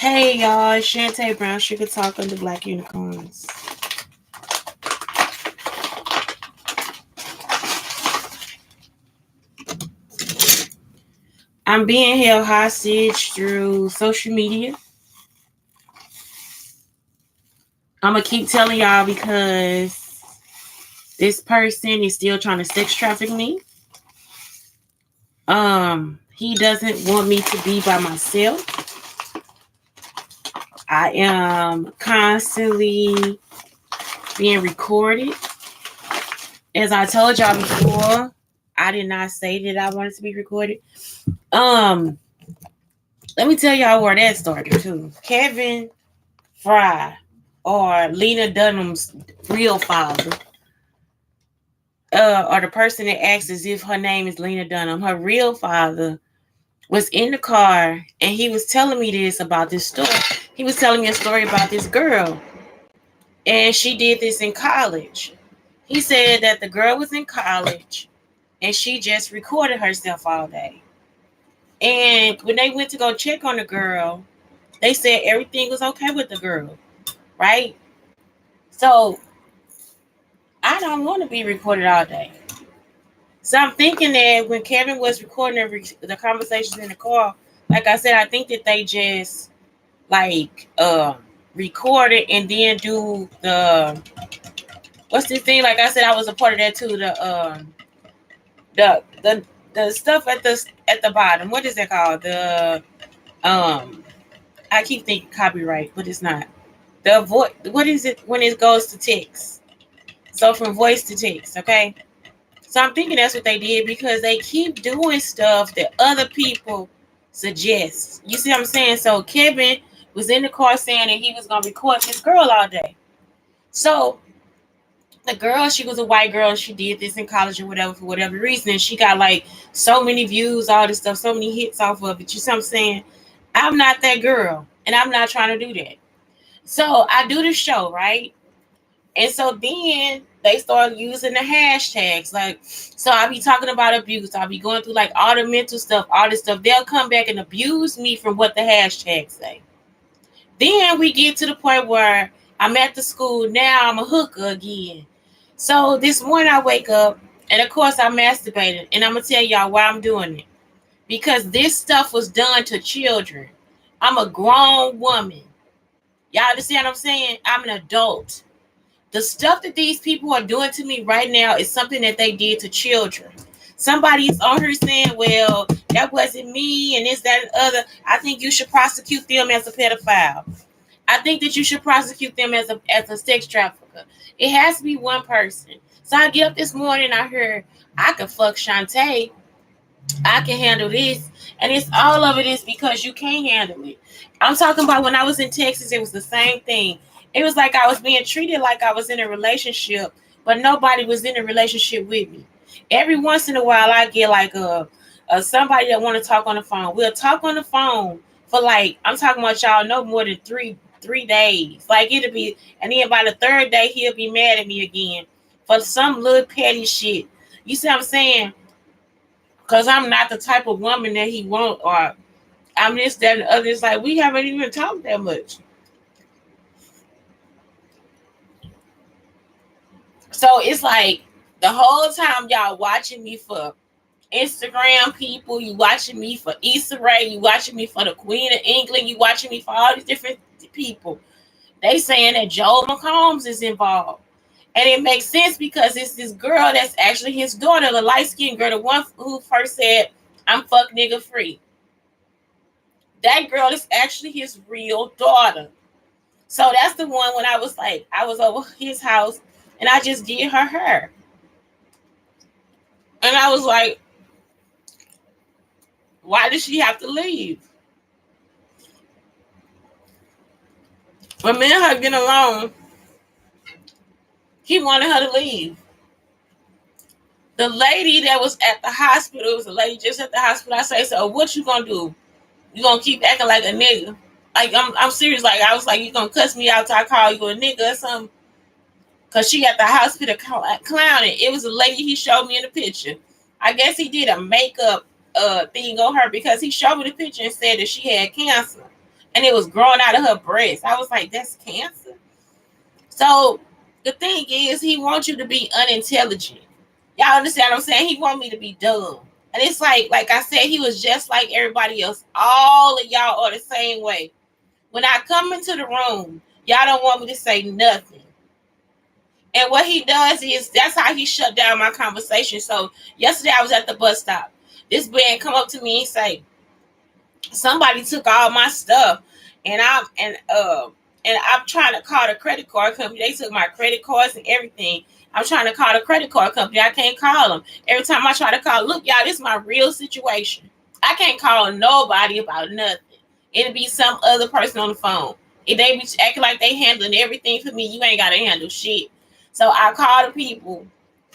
Hey y'all, it's Shante Brown Sugar Talk on the Black Unicorns. I'm being held hostage through social media. I'm gonna keep telling y'all because this person is still trying to sex traffic me. He doesn't want me to be by myself. I am constantly being recorded. As I told y'all before, I did not say that I wanted to be recorded. Let me tell y'all where that started too. Kevin Fry, or Lena Dunham's real father, or the person that acts as if her name is Lena Dunham, her real father was in the car and he was telling me this about this story. He was telling me a story about this girl, and she did this in college. He said that the girl was in college and she just recorded herself all day. And when they went to go check on the girl, they said everything was okay with the girl, right? So I don't want to be recorded all day. So I'm thinking that when Kevin was recording the conversations in the car, like I said, I think that they just like record it and then do the what's this thing? Like I said, I was a part of that too. The the stuff at the bottom. What is that called? The I keep thinking copyright, but it's not. The voice. What is it when it goes to text? So from voice to text, okay? So I'm thinking that's what they did because they keep doing stuff that other people suggest. You see what I'm saying? So Kevin was in the car saying that he was going to record this girl all day. So the girl, she was a white girl. She did this in college or whatever for whatever reason. And she got like so many views, all this stuff, so many hits off of it. You see what I'm saying? I'm not that girl and I'm not trying to do that. So I do the show, right? And so then they start using the hashtags. Like, so I'll be talking about abuse. I'll be going through like all the mental stuff, all this stuff. They'll come back and abuse me from what the hashtags say. Then we get to the point where I'm at the school. Now I'm a hooker again. So this morning I wake up and of course I'm masturbating. And I'm going to tell y'all why I'm doing it. Because this stuff was done to children. I'm a grown woman. Y'all understand what I'm saying? I'm an adult. The stuff that these people are doing to me right now is something that they did to children. Somebody's on here saying, well, that wasn't me and this, that, and other. I think you should prosecute them as a pedophile. I think that you should prosecute them as a sex trafficker. It has to be one person. So I get up this morning, I heard, I can fuck Shante. I can handle this. And it's all of it is because you can't handle it. I'm talking about when I was in Texas, it was the same thing. It was like I was being treated like I was in a relationship, but nobody was in a relationship with me. Every once in a while, I get like a somebody that want to talk on the phone. We'll talk on the phone for like, I'm talking about y'all no more than three days. Like it'll be, and then by the third day, he'll be mad at me again for some little petty shit. You see what I'm saying? Because I'm not the type of woman that he want, or I'm this, that, and the other. It's like we haven't even talked that much. So it's like the whole time y'all watching me for Instagram people, you watching me for Issa Rae, you watching me for the Queen of England, you watching me for all these different people. They saying that Joel McCombs is involved. And it makes sense because it's this girl that's actually his daughter, the light-skinned girl, the one who first said, I'm fuck nigga free. That girl is actually his real daughter. So that's the one when I was like, I was over his house and I just did her hair. And I was like, why did she have to leave? When me and her getting along, he wanted her to leave. The lady that was at the hospital, it was a lady just at the hospital. I say, so what you gonna do? You gonna keep acting like a nigga? Like I'm serious. Like I was like, you gonna cuss me out till I call you a nigga or something? Cause she at the hospital clowning. It was a lady he showed me in the picture. I guess he did a makeup thing on her because he showed me the picture and said that she had cancer. and it was growing out of her breast. I was like, that's cancer. So the thing is, he wants you to be unintelligent. Y'all understand what I'm saying? He want me to be dumb. And it's like I said, he was just like everybody else. All of y'all are the same way. When I come into the room, y'all don't want me to say nothing. And what he does is, that's how he shut down my conversation. So yesterday I was at the bus stop. This man come up to me and say, somebody took all my stuff, and I'm trying to call the credit card company. They took my credit cards and everything. I'm trying to call the credit card company. I can't call them. Every time I try to call, look, y'all, this is my real situation. I can't call nobody about nothing. It'll be some other person on the phone. If they be acting like they handling everything for me, you ain't gotta handle shit. So I call the people,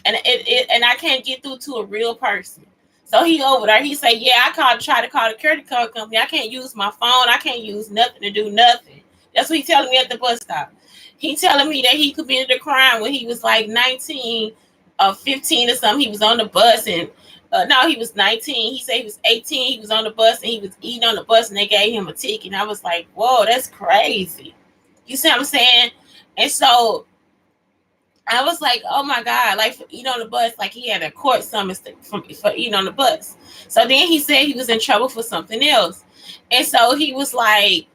and and I can't get through to a real person. So he over there, he say, yeah, try to call the credit card company. I can't use my phone. I can't use nothing to do nothing. That's what he telling me at the bus stop. He telling me that he committed a crime when he was like 19 or 15 or something. He was on the bus, and no, he was 19. He said he was 18. He was on the bus, and he was eating on the bus, and they gave him a ticket. And I was like, whoa, that's crazy. You see what I'm saying? And so I was like, oh my God, like for eating on the bus, like he had a court summons for eating on the bus. So then he said he was in trouble for something else. And so he was like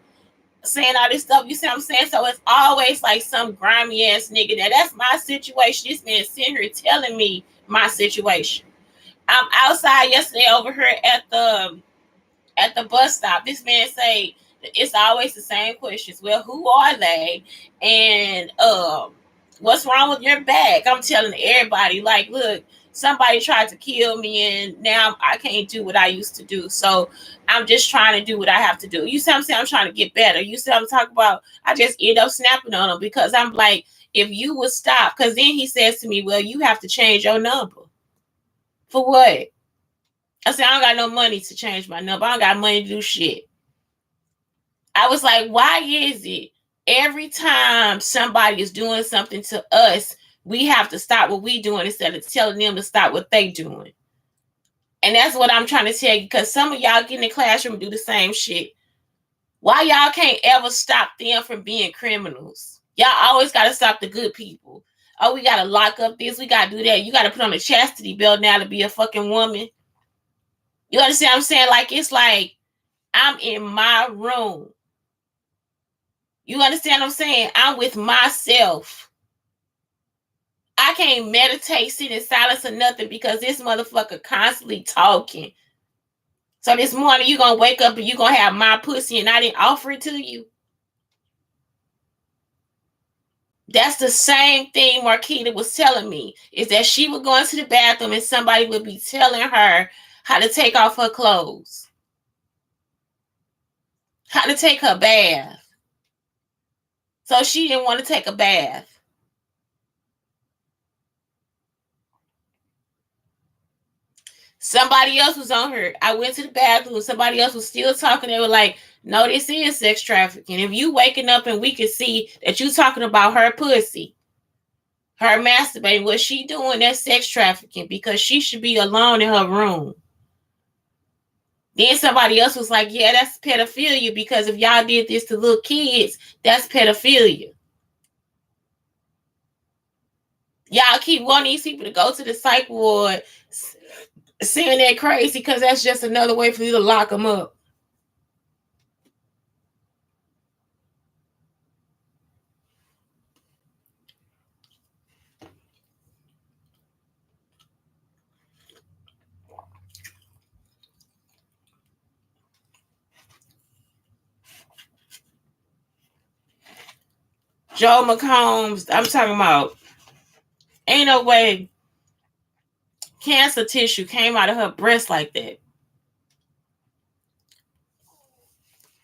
saying all this stuff. You see what I'm saying? So it's always like some grimy ass nigga. That's my situation. This man sitting here telling me my situation. I'm outside yesterday over here at the bus stop. This man say it's always the same questions. Well, who are they? And what's wrong with your bag? I'm telling everybody, like, look, somebody tried to kill me, and now I can't do what I used to do. So I'm just trying to do what I have to do. You see what I'm saying? I'm trying to get better. You see what I'm talking about? I just end up snapping on him because I'm like, if you would stop, because then he says to me, well, you have to change your number. For what? I said, I don't got no money to change my number. I don't got money to do shit. I was like, why is it every time somebody is doing something to us, we have to stop what we doing instead of telling them to stop what they doing? And that's what I'm trying to tell you, because some of y'all get in the classroom and do the same shit. Why y'all can't ever stop them from being criminals? Y'all always got to stop the good people. Oh, we got to lock up this. We got to do that. You got to put on a chastity belt now to be a fucking woman. You understand what I'm saying? Like, it's like, I'm in my room. You understand what I'm saying? I'm with myself. I can't meditate, sit in silence or nothing because this motherfucker constantly talking. So this morning you gonna wake up and you gonna have my pussy and I didn't offer it to you. That's the same thing Marquita was telling me, is that she would go into the bathroom and somebody would be telling her how to take off her clothes, how to take her bath. So she didn't want to take a bath. Somebody else was on her. I went to the bathroom. Somebody else was still talking. They were like, no, this is sex trafficking. If you waking up and we can see that you talking about her pussy, her masturbating, what she doing, that's sex trafficking because she should be alone in her room. Then somebody else was like, yeah, that's pedophilia because if y'all did this to little kids, that's pedophilia. Y'all keep wanting these people to go to the psych ward saying they're crazy because that's just another way for you to lock them up. Joe McCombs, I'm talking about, ain't no way cancer tissue came out of her breast like that.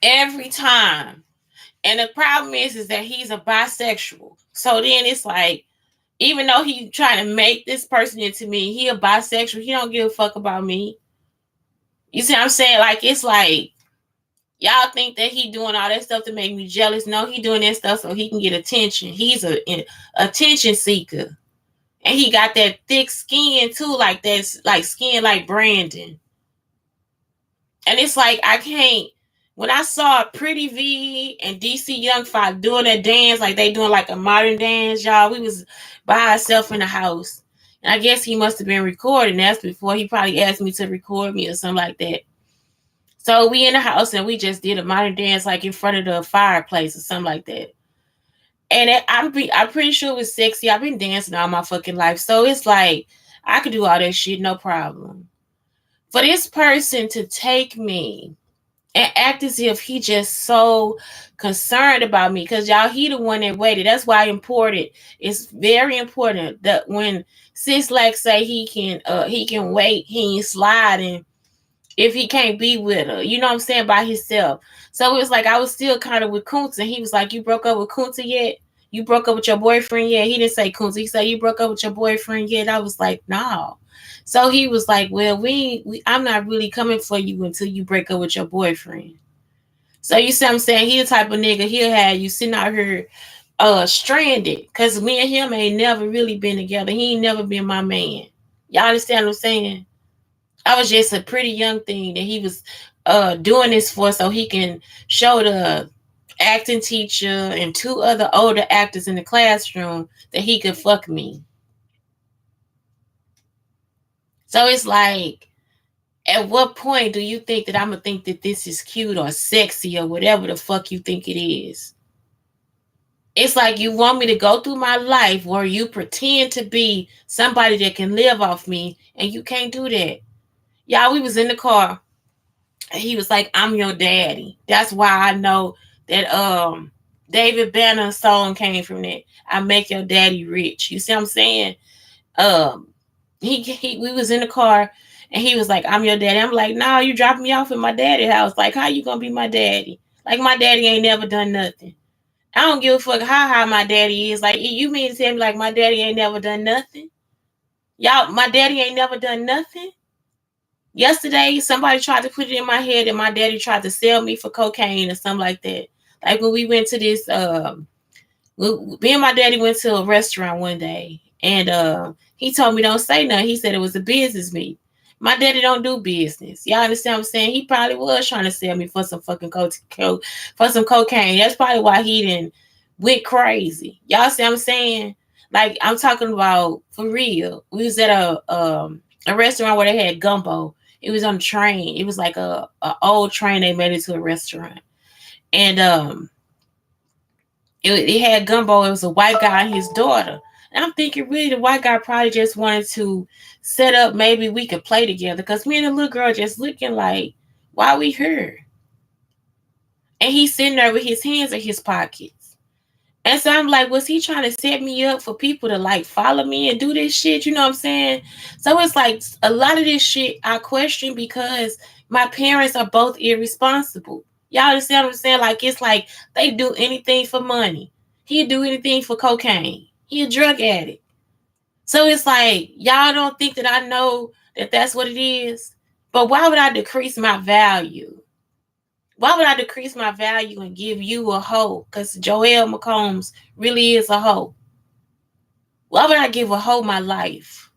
Every time. And the problem is that he's a bisexual. So then it's like, even though he's trying to make this person into me, he a bisexual. He don't give a fuck about me. You see what I'm saying? Like, it's like, y'all think that he doing all that stuff to make me jealous. No, he doing that stuff so he can get attention. He's an attention seeker. And he got that thick skin too, like that's like skin like Brandon. And it's like, I can't, When I saw Pretty V and DC Young Fox doing that dance, like they doing like a modern dance, y'all, we was by ourselves in the house. And I guess he must have been recording. That's before he probably asked me to record me or something like that. So we in the house and we just did a modern dance like in front of the fireplace or something like that. And I'm pretty sure it was sexy. I've been dancing all my fucking life. So it's like I could do all that shit, no problem. For this person to take me and act as if he just so concerned about me, because y'all, he the one that waited. That's why important. It's very important that when sis like say he can wait, he ain't sliding if he can't be with her, you know what I'm saying, by himself. So it was like I was still kind of with Kunta. He was like, "You broke up with Kunta yet? You broke up with your boyfriend yet?" He didn't say Kunta. He said, "You broke up with your boyfriend yet?" I was like, "No." So he was like, "Well, I'm not really coming for you until you break up with your boyfriend." So you see what I'm saying? He the type of nigga he'll have you sitting out here stranded. Cause me and him ain't never really been together. He ain't never been my man. Y'all understand what I'm saying? I was just a pretty young thing that he was doing this for so he can show the acting teacher and two other older actors in the classroom that he could fuck me. So it's like, at what point do you think that I'm gonna think that this is cute or sexy or whatever the fuck you think it is? It's like you want me to go through my life where you pretend to be somebody that can live off me, and you can't do that. Y'all, we was in the car, and he was like, "I'm your daddy." That's why I know that David Banner's song came from that. I make your daddy rich. You see what I'm saying? Um he we was in the car and he was like, "I'm your daddy." I'm like, "No, you dropping me off at my daddy's house. Like, how you gonna be my daddy? Like, my daddy ain't never done nothing. I don't give a fuck how my daddy is. Like, you mean to tell me like my daddy ain't never done nothing? Y'all, my daddy ain't never done nothing. Yesterday, somebody tried to put it in my head that my daddy tried to sell me for cocaine or something like that. Like when we went to this, me and my daddy went to a restaurant one day, and he told me don't say nothing. He said it was a business meeting. My daddy don't do business. Y'all understand what I'm saying? He probably was trying to sell me for some fucking for some cocaine. That's probably why he didn't went crazy. Y'all see what I'm saying? Like, I'm talking about for real. We was at a restaurant where they had gumbo. It was on a train. It was like a old train they made into a restaurant. And it had gumbo. It was a white guy and his daughter. And I'm thinking, really, the white guy probably just wanted to set up, maybe we could play together. Because me and the little girl just looking like, why we here? And he's sitting there with his hands in his pockets. And so I'm like, was he trying to set me up for people to like follow me and do this shit? You know what I'm saying? So it's like a lot of this shit I question because my parents are both irresponsible. Y'all understand what I'm saying? Like, it's like they do anything for money. He'd do anything for cocaine. He a drug addict. So it's like, y'all don't think that I know that that's what it is? But why would I decrease my value? Why would I decrease my value and give you a hoe? Because Joelle McCombs really is a hoe. Why would I give a hoe my life?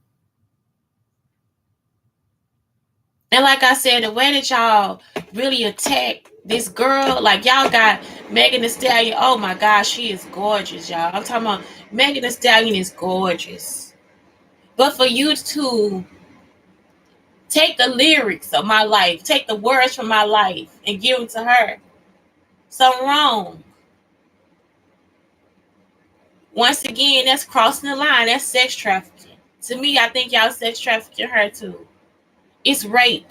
And like I said, the way that y'all really attack this girl, like y'all got Megan Thee Stallion. Oh my gosh, she is gorgeous, y'all. I'm talking about Megan Thee Stallion is gorgeous. But for you to take the lyrics of my life, take the words from my life, and give them to her, something wrong. Once again, that's crossing the line. That's sex trafficking. To me, I think y'all sex trafficking her too. It's rape.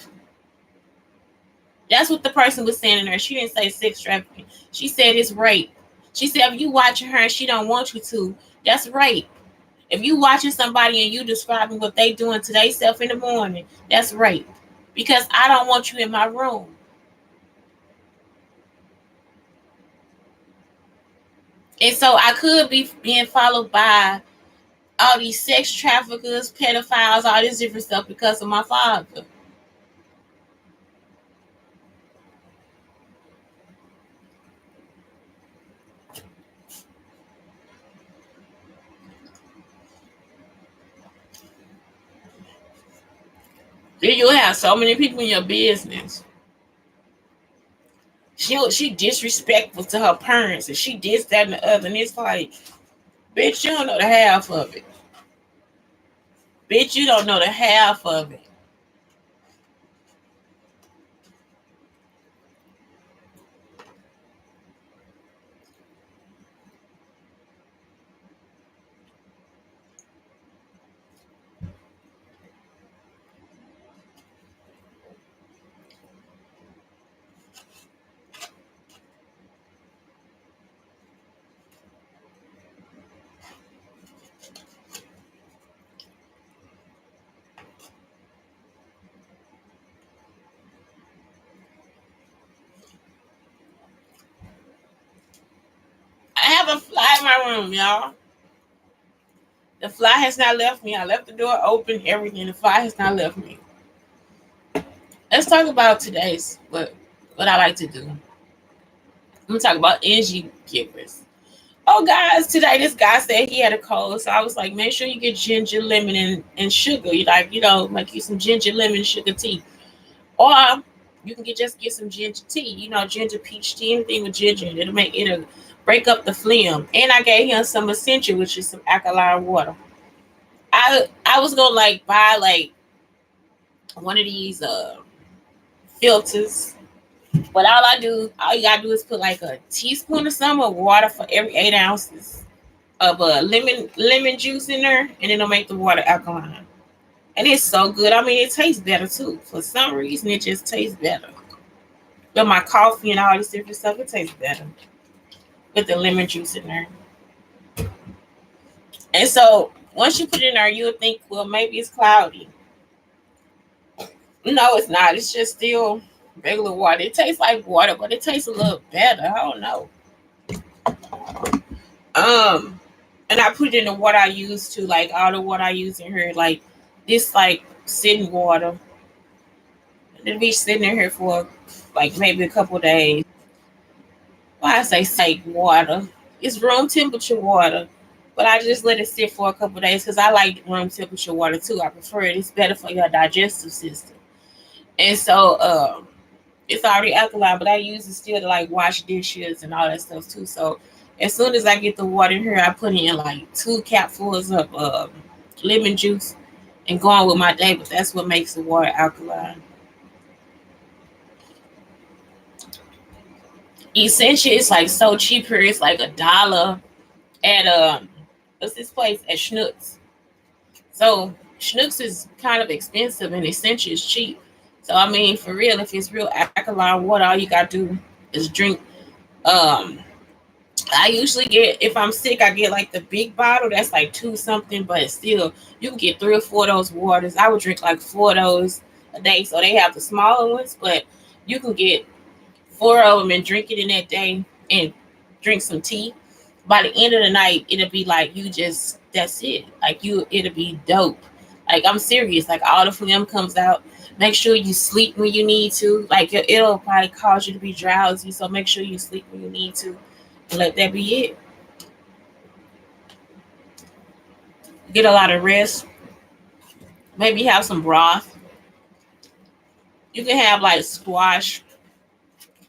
That's what the person was saying in her. She didn't say sex trafficking. She said it's rape. She said if you watching her and she don't want you to, that's rape. If you watching somebody and you describing what they doing to themselves in the morning, that's rape. Because I don't want you in my room. And so I could be being followed by all these sex traffickers, pedophiles, all this different stuff because of my father. Then you'll have so many people in your business. She disrespectful to her parents, and she did that and the other. And it's like, bitch, you don't know the half of it. Bitch, you don't know the half of it. I have a fly in my room, y'all. The fly has not left me. I left the door open, everything. The fly has not left me. Let's talk about today's what I like to do. I'm gonna talk about energy givers. Oh, guys, today this guy said he had a cold, so I was like, make sure you get ginger, lemon, and sugar. You like, make you some ginger, lemon, sugar tea, or you can get some ginger tea. Ginger peach tea, anything with ginger. It'll break up the phlegm. And I gave him some essential, which is some alkaline water. I was gonna buy one of these filters. But all you gotta do is put like a teaspoon or some of water for every 8 ounces of lemon juice in there, and it'll make the water alkaline. And it's so good. I mean, it tastes better too. For some reason, it just tastes better. With my coffee and all this different stuff, it tastes better with the lemon juice in there. And so once you put it in there, you'll think, well, maybe it's cloudy. No, it's not. It's just still regular water. It tastes like water, but it tastes a little better. I don't know. And I put it in the water I use to, like all the water I use in here, like this, like sitting water. It'll be sitting in here for like maybe a couple days. Why I say water? It's room temperature water, but I just let it sit for a couple days because I like room temperature water too. I prefer it. It's better for your digestive system. And so it's already alkaline, but I use it still to like wash dishes and all that stuff too. So as soon as I get the water in here, I put in like 2 capfuls of lemon juice and go on with my day. But that's what makes the water alkaline. Essentially, it's like so cheap here. It's like $1 at what's this place at Schnucks. So Schnucks is kind of expensive and Essential is cheap. So I mean, for real, if it's real alkaline water, all you gotta do is drink. Um, I usually get, if I'm sick, I get like the big bottle. That's like 2 something, but still, you can get 3 or 4 of those waters. I would drink like 4 of those a day. So they have the smaller ones, but you can get 4 of them and drink it in that day and drink some tea. By the end of the night, it'll be like that's it. Like it'll be dope. Like I'm serious. Like all the phlegm comes out. Make sure you sleep when you need to. Like it'll probably cause you to be drowsy. So make sure you sleep when you need to. And let that be it. Get a lot of rest. Maybe have some broth. You can have like squash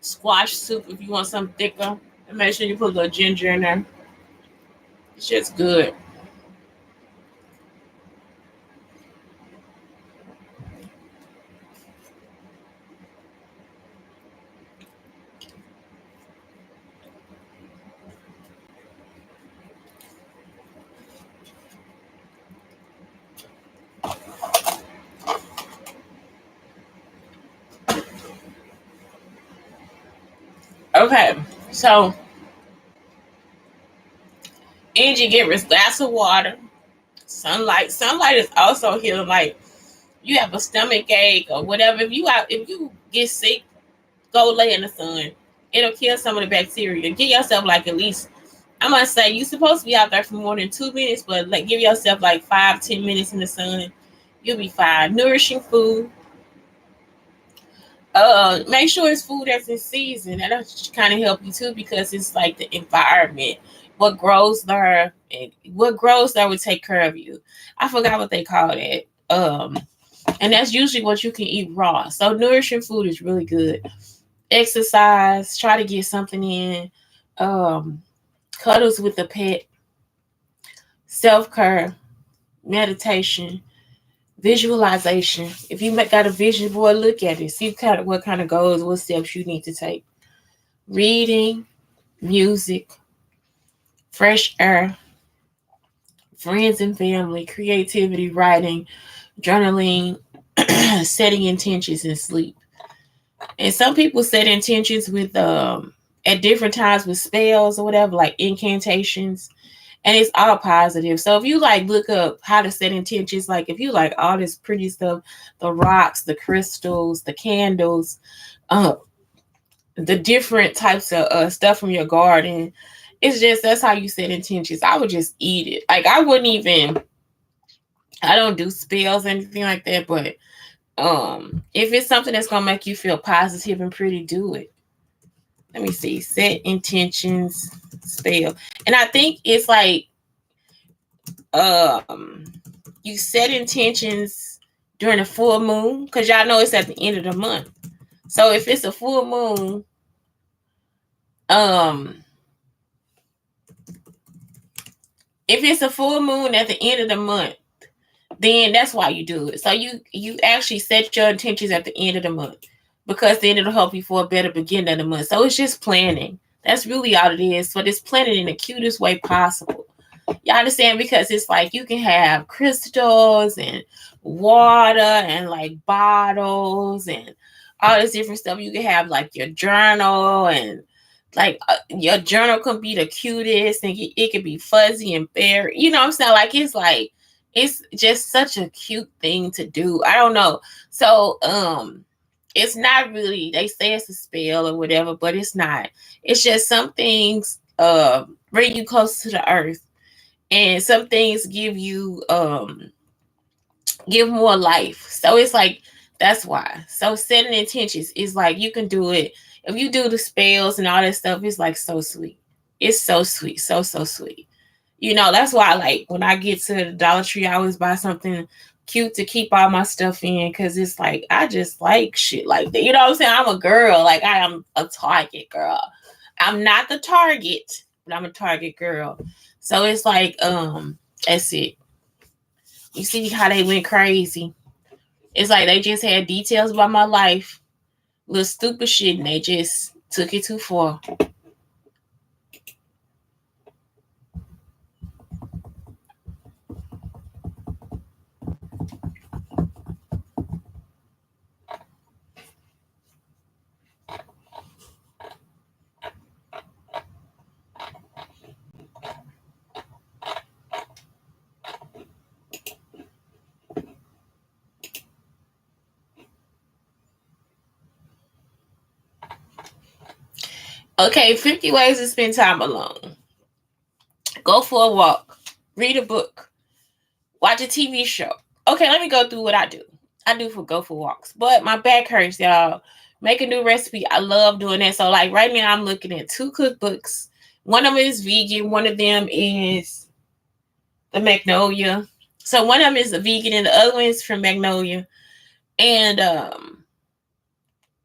soup if you want something thicker. And make sure you put a little ginger in there. It's just good. Okay, so energy givers, glass of water, sunlight. Sunlight is also healing. Like you have a stomach ache or whatever. If you get sick, go lay in the sun. It'll kill some of the bacteria. Give yourself like at least, I'm gonna say you're supposed to be out there for more than 2 minutes, but like give yourself like 5-10 minutes in the sun. You'll be fine. Nourishing food. Make sure it's food that's in season. That'll kind of help you too because it's like the environment. What grows there will take care of you. I forgot what they call that. And that's usually what you can eat raw. So nourishing food is really good. exercise, try to get something in, um, cuddles with a pet, self-care, meditation, visualization. If you got a vision board, look at it. See what kind of goals, what steps you need to take. Reading, music, fresh air, friends and family, creativity, writing, journaling, setting intentions, and sleep. And some people set intentions with at different times with spells or whatever, like incantations, and it's all positive. So if you like look up how to set intentions, like if you like all this pretty stuff, the rocks, the crystals, the candles, uh, the different types of stuff from your garden, it's just that's how you set intentions. I would just eat it. Like I wouldn't even. I don't do spells or anything like that, but if it's something that's gonna make you feel positive and pretty, do it. Let me see. Set intentions, spell. And I think it's like um you set intentions during the full moon, because y'all know it's at the end of the month. So if it's a full moon, um if it's a full moon at the end of the month, then that's why you do it. So you actually set your intentions at the end of the month, because then it'll help you for a better beginning of the month. So it's just planning. That's really all it is. But it's planning in the cutest way possible. You understand? Because it's like you can have crystals and water and like bottles and all this different stuff. You can have like your journal, and like your journal can be the cutest, and it could be fuzzy and fairy. You know what I'm saying? Like it's just such a cute thing to do. I don't know. So it's not really, they say it's a spell or whatever, but it's not. It's just some things bring you close to the earth, and some things give more life. So it's like that's why. So setting intentions is like you can do it. If you do the spells and all that stuff, it's like so sweet. It's so sweet, so sweet. You know, that's why like when I get to the Dollar Tree, I always buy something cute to keep all my stuff in, because it's like I just like shit like that. You know what I'm saying? I'm a girl. Like I am a Target girl. I'm not the Target, but I'm a Target girl. So it's like that's it. You see how they went crazy. It's like they just had details about my life, little stupid shit, and they just took it too far. Okay, 50 ways to spend time alone. Go for a walk. Read a book. Watch a TV show. Okay, let me go through what I do. I do for go for walks. But my back hurts, y'all. Make a new recipe. I love doing that. So like right now I'm looking at 2 cookbooks. One of them is vegan. One of them is the Magnolia. So one of them is the vegan and the other one is from Magnolia. And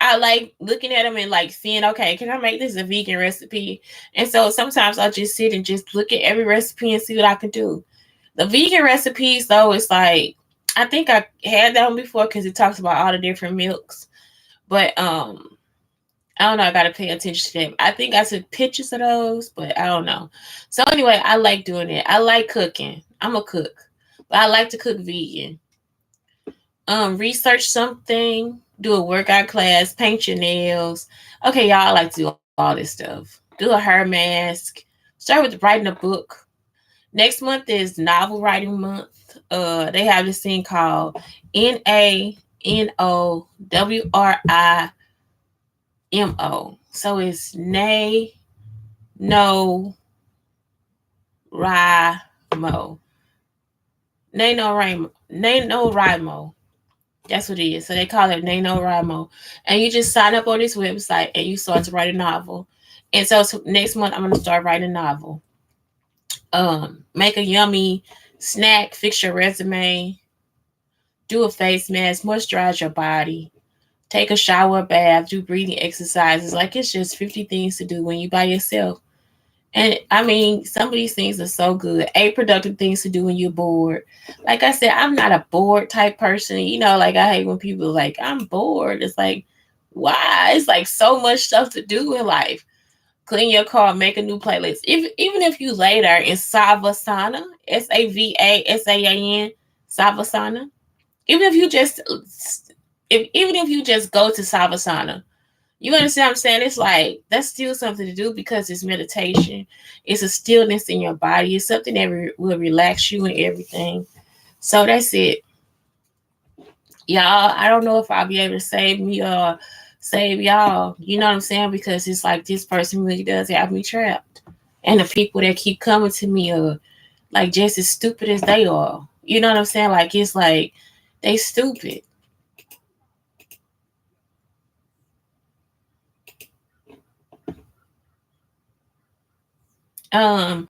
I like looking at them and like seeing, okay, can I make this a vegan recipe? And so sometimes I'll just sit and just look at every recipe and see what I can do. The vegan recipes, though, it's like, I think I had that one before because it talks about all the different milks. But I don't know. I gotta pay attention to them. I think I took pictures of those, but I don't know. So anyway, I like doing it. I like cooking. I'm a cook, but I like to cook vegan. Research something, do a workout class, paint your nails. Okay, y'all, I like to do all this stuff. Do a hair mask. Start with writing a book. Next month is novel writing month. They have this thing called NaNoWriMo. So it's no Rimo. NaNoWriMo. That's what it is. So they call it NaNoWriMo. And you just sign up on this website and you start to write a novel. And so next month I'm gonna start writing a novel. Make a yummy snack, fix your resume, do a face mask, moisturize your body, take a shower, bath, do breathing exercises. Like, it's just 50 things to do when you by yourself. And I mean, some of these things are so good. 8 productive things to do when you're bored. Like I said, I'm not a bored type person. Like, I hate when people are like, I'm bored. It's like, why? It's like so much stuff to do in life. Clean your car, make a new playlist. Even if you lay there in Savasana, Savasana, Savasana. Even if you just even if you just go to Savasana, you understand what I'm saying? It's like, that's still something to do because it's meditation. It's a stillness in your body. It's something that will relax you and everything. So that's it. Y'all, I don't know if I'll be able to save me or save y'all. You know what I'm saying? Because it's like, this person really does have me trapped. And the people that keep coming to me are like just as stupid as they are. You know what I'm saying? Like, it's like, they stupid. Um,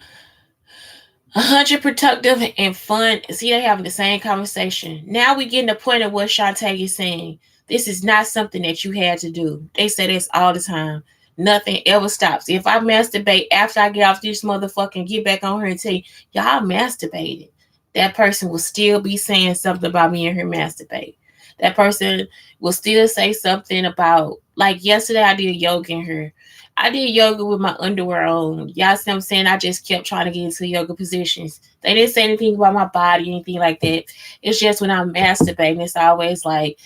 100 productive and fun. See, they having the same conversation. Now we getting the point of what Shante is saying. This is not something that you had to do. They say this all the time. Nothing ever stops. If I masturbate after I get off this motherfucking get back on her and tell you, y'all masturbated, that person will still be saying something about me and her masturbate. That person will still say something about, like, yesterday I did yoga in her. I did yoga with my underwear on. Y'all see what I'm saying? I just kept trying to get into yoga positions. They didn't say anything about my body, anything like that. It's just when I'm masturbating, it's always like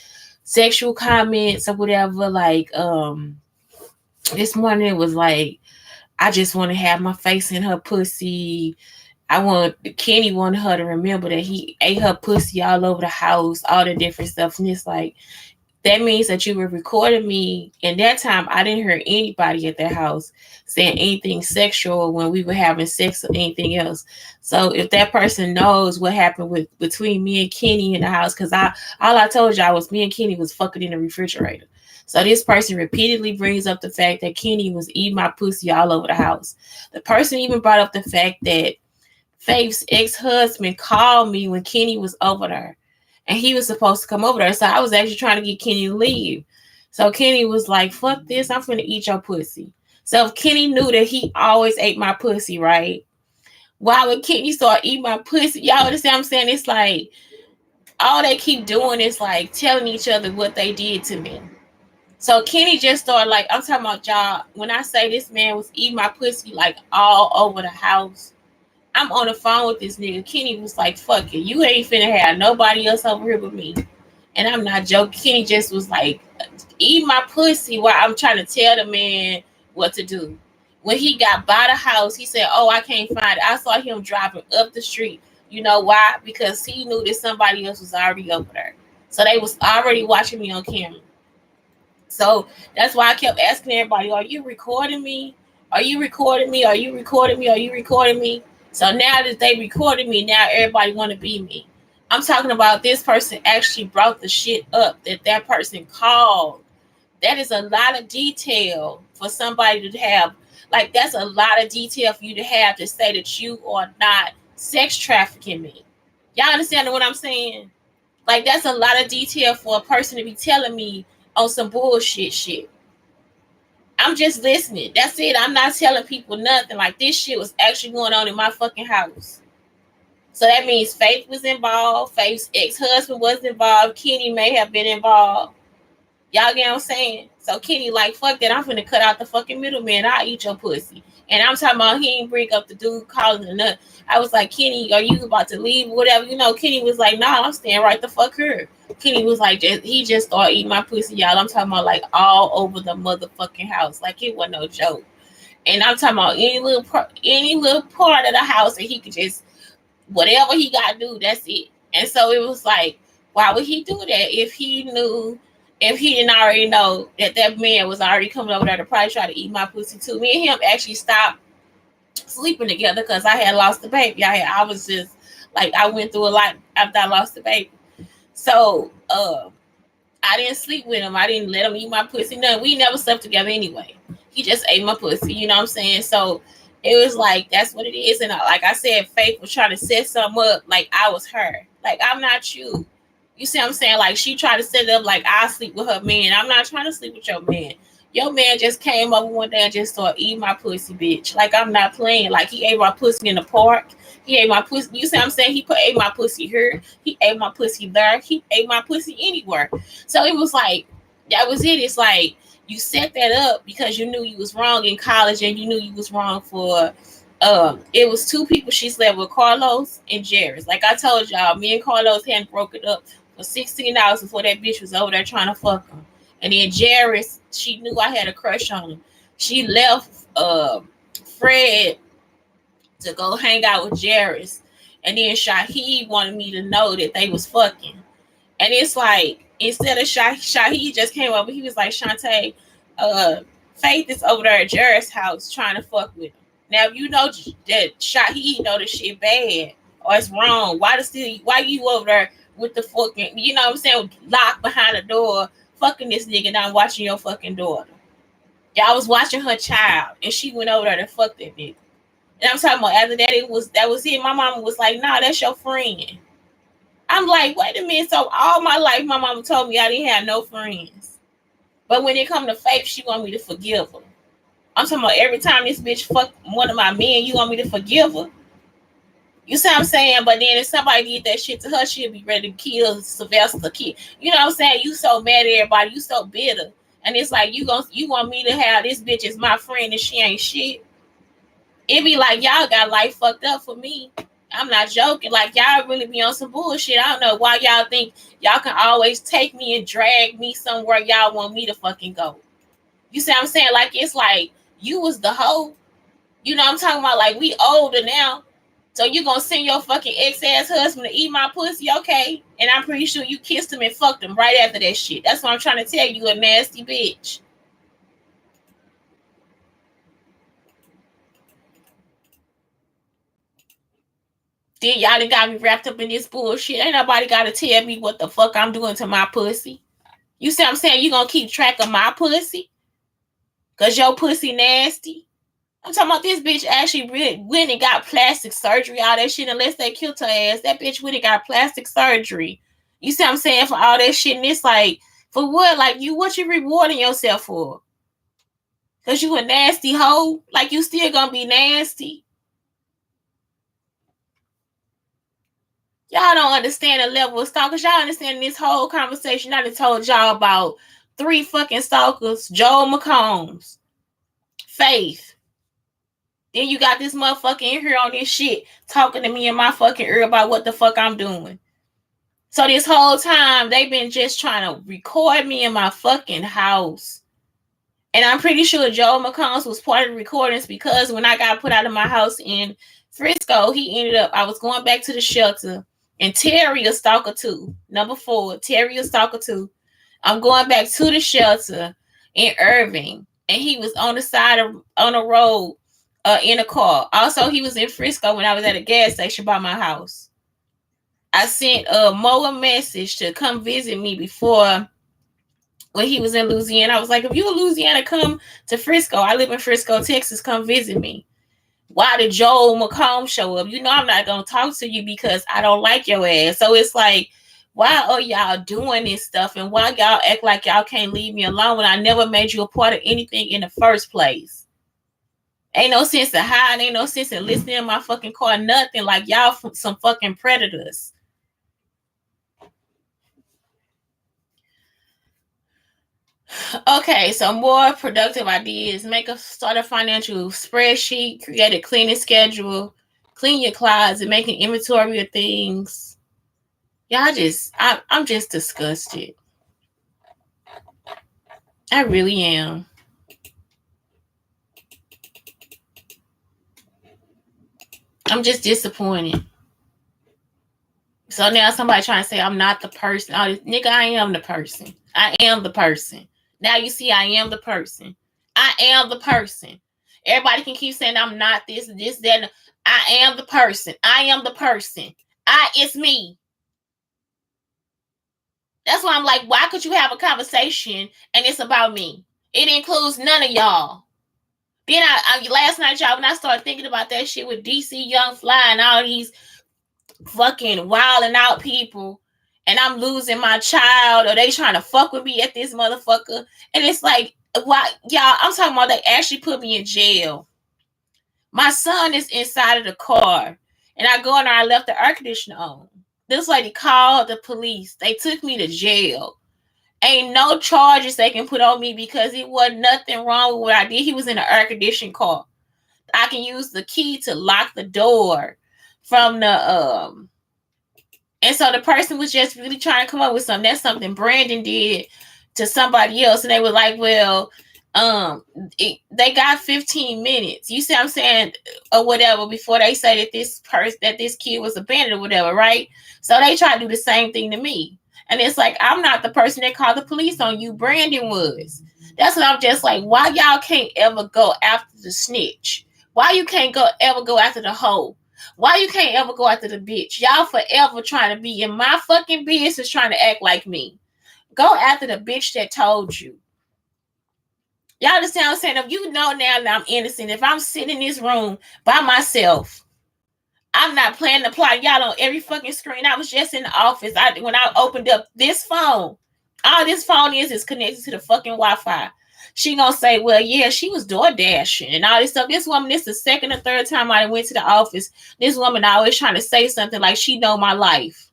sexual comments or whatever. Like, this morning it was like, I just want to have my face in her pussy. Kenny wanted her to remember that he ate her pussy all over the house, all the different stuff. And it's like, that means that you were recording me. And that time, I didn't hear anybody at their house saying anything sexual when we were having sex or anything else. So if that person knows what happened between me and Kenny in the house, because all I told y'all was me and Kenny was fucking in the refrigerator. So this person repeatedly brings up the fact that Kenny was eating my pussy all over the house. The person even brought up the fact that Faith's ex-husband called me when Kenny was over there. And he was supposed to come over there. So I was actually trying to get Kenny to leave. So Kenny was like, fuck this, I'm finna eat your pussy. So if Kenny knew that he always ate my pussy, right? Why would Kenny start eating my pussy? Y'all understand what I'm saying? It's like, all they keep doing is like telling each other what they did to me. So Kenny just started, like, I'm talking about, y'all, when I say this man was eating my pussy like all over the house, I'm on the phone with this nigga. Kenny was like, fuck it. You ain't finna have nobody else over here but me. And I'm not joking. Kenny just was like, eat my pussy while I'm trying to tell the man what to do. When he got by the house, he said, oh, I can't find it. I saw him driving up the street. You know why? Because he knew that somebody else was already over there. So they was already watching me on camera. So that's why I kept asking everybody, are you recording me? Are you recording me? Are you recording me? Are you recording me? So now that they recorded me, now everybody want to be me. I'm talking about this person actually brought the shit up that person called. That is a lot of detail for somebody to have. Like, that's a lot of detail for you to have to say that you are not sex trafficking me. Y'all understand what I'm saying? Like, that's a lot of detail for a person to be telling me on some bullshit shit. I'm just listening. That's it. I'm not telling people nothing. Like, this shit was actually going on in my fucking house. So that means Faith was involved. Faith's ex-husband was involved. Kenny may have been involved. Y'all get what I'm saying? So Kenny like, fuck that. I'm finna cut out the fucking middleman. I'll eat your pussy. And I'm talking about, he ain't bring up the dude calling the nut. I was like, Kenny, are you about to leave? Whatever. Kenny was like, nah, I'm staying right the fuck here. Kenny was like, he just started eating my pussy, y'all. I'm talking about like all over the motherfucking house. Like, it wasn't no joke. And I'm talking about any little part of the house that he could just, whatever he got to do, that's it. And so it was like, why would he do that if he didn't already know that man was already coming over there to probably try to eat my pussy too? Me and him actually stopped sleeping together because I had lost the baby. I was just like, I went through a lot after I lost the baby. So I didn't sleep with him. I didn't let him eat my pussy. No, we never slept together anyway. He just ate my pussy. You know what I'm saying? So it was like, that's what it is. And like I said, Faith was trying to set something up like I was her. Like, I'm not you. You see what I'm saying? Like, she tried to set it up like I sleep with her man. I'm not trying to sleep with your man. Your man just came over one day and just started eating my pussy, bitch. Like, I'm not playing. Like, he ate my pussy in the park. He ate my pussy. You see what I'm saying? Ate my pussy here. He ate my pussy there. He ate my pussy anywhere. So it was like, that was it. It's like, you set that up because you knew you was wrong in college and you knew you was wrong for it was two people she slept with, Carlos and Jairus. Like I told y'all, me and Carlos hadn't broken up for 16 hours before that bitch was over there trying to fuck him. And then Jairus, she knew I had a crush on him. She left Fred to go hang out with Jairus. And then Shaheed wanted me to know that they was fucking. And it's like, instead of Shaheed just came over, he was like, Shante, Faith is over there at Jared's house trying to fuck with him. Now, if you know that Shaheed know the shit bad or it's wrong, why you over there with the fucking, you know what I'm saying, locked behind the door, fucking this nigga, now watching your fucking daughter. Y'all was watching her child, and she went over there to fuck that nigga. And I'm talking about after that, that was it. My mama was like, nah, that's your friend. I'm like, wait a minute. So all my life, my mama told me I didn't have no friends. But when it come to Faith, she want me to forgive her. I'm talking about every time this bitch fuck one of my men, you want me to forgive her? You see what I'm saying? But then if somebody did that shit to her, she'll be ready to kill Sylvester Kid. You know what I'm saying? You so mad at everybody. You so bitter. And it's like, you want me to have this bitch as my friend and she ain't shit. It be like, y'all got life fucked up for me. I'm not joking. Like, y'all really be on some bullshit. I don't know why y'all think y'all can always take me and drag me somewhere y'all want me to fucking go. You see what I'm saying? Like, it's like, you was the hoe. You know what I'm talking about? Like, we older now. So you gonna send your fucking ex-ass husband to eat my pussy? Okay. And I'm pretty sure you kissed him and fucked him right after that shit. That's what I'm trying to tell you, a nasty bitch. Then y'all done got me wrapped up in this bullshit. Ain't nobody gotta tell me what the fuck I'm doing to my pussy. You see what I'm saying? You gonna keep track of my pussy? Cause your pussy nasty? I'm talking about this bitch actually went and got plastic surgery, all that shit, unless they killed her ass. That bitch went and got plastic surgery. You see what I'm saying? For all that shit. And it's like, for what? Like, what you rewarding yourself for? Cause you a nasty hoe? Like, you still gonna be nasty? Y'all don't understand the level of stalkers. Y'all understand this whole conversation. I done told y'all about 3 fucking stalkers. Joel McCombs. Faith. Then you got this motherfucker in here on this shit talking to me in my fucking ear about what the fuck I'm doing. So this whole time, they've been just trying to record me in my fucking house. And I'm pretty sure Joel McCombs was part of the recordings because when I got put out of my house in Frisco, I was going back to the shelter. And Terry a stalker too. Number 4, Terry a stalker too. I'm going back to the shelter in Irving. And he was on the road in a car. Also, he was in Frisco when I was at a gas station by my house. I sent Mo a message to come visit me before when he was in Louisiana. I was like, if you in Louisiana, come to Frisco. I live in Frisco, Texas. Come visit me. Why did Joel McComb show up? You know I'm not going to talk to you because I don't like your ass. So it's like, why are y'all doing this stuff? And why y'all act like y'all can't leave me alone when I never made you a part of anything in the first place? Ain't no sense in hiding. Ain't no sense in listening in my fucking car. Nothing. Like, y'all some fucking predators. Okay, so more productive ideas. Start a financial spreadsheet. Create a cleaning schedule. Clean your closet. Make an inventory of things. Y'all I'm just disgusted. I really am. I'm just disappointed. So now somebody trying to say I'm not the person. Oh, nigga, I am the person. I am the person. Now you see I am the person. I am the person. Everybody can keep saying I'm not this, that. I am the person. I am the person. It's me. That's why I'm like, why could you have a conversation and it's about me? It includes none of y'all. Then I last night, y'all, when I started thinking about that shit with DC Young Fly and all these fucking wilding out people, and I'm losing my child, or they trying to fuck with me at this motherfucker. And it's like, why, y'all, I'm talking about they actually put me in jail. My son is inside of the car, and I go in there, I left the air conditioner on. This lady called the police. They took me to jail. Ain't no charges they can put on me because it wasn't nothing wrong with what I did. He was in an air conditioned car. I can use the key to lock the door from the and so the person was just really trying to come up with something. That's something Brandon did to somebody else, and they were like, well, they got 15 minutes. You see what I'm saying? Or whatever, before they say that this kid was abandoned or whatever, right? So they try to do the same thing to me. And it's like, I'm not the person that called the police on you. Brandon was. That's what I'm just like, why y'all can't ever go after the snitch? Why you can't ever go after the hoe? Why you can't ever go after the bitch? Y'all forever trying to be in my fucking business, trying to act like me. Go after the bitch that told you. Y'all understand what I'm saying? If you know now that I'm innocent, if I'm sitting in this room by myself, I'm not playing the plot. Y'all on every fucking screen. I was just in the office. When I opened up this phone, all this phone is connected to the fucking Wi-Fi. She gonna say, well, yeah, she was door dashing and all this stuff. This woman, this is the second or third time I went to the office. This woman always trying to say something like she know my life.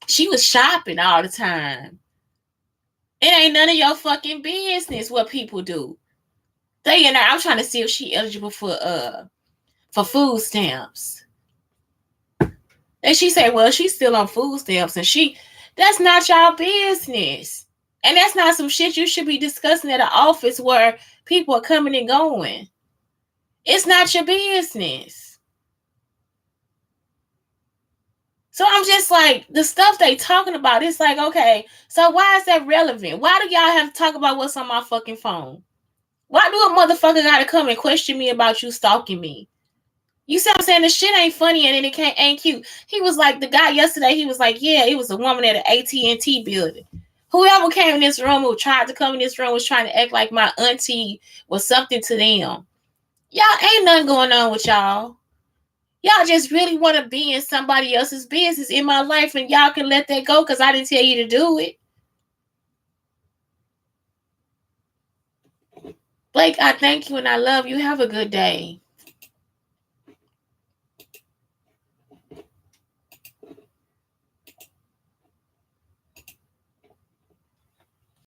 She was shopping all the time. It ain't none of your fucking business what people do. They in there, I'm trying to see if she eligible for food stamps. And she said, well, she's still on food stamps, and that's not y'all business. And that's not some shit you should be discussing at an office where people are coming and going. It's not your business. So I'm just like, the stuff they talking about, it's like, okay, so why is that relevant? Why do y'all have to talk about what's on my fucking phone? Why do a motherfucker gotta come and question me about you stalking me? You see what I'm saying? The shit ain't funny and it ain't cute. He was like, the guy yesterday, he was like, yeah, it was a woman at an AT&T building. Whoever came in this room, who tried to come in this room, was trying to act like my auntie was something to them. Y'all ain't nothing going on with y'all. Y'all just really want to be in somebody else's business in my life, and y'all can let that go because I didn't tell you to do it. Blake, I thank you and I love you. Have a good day.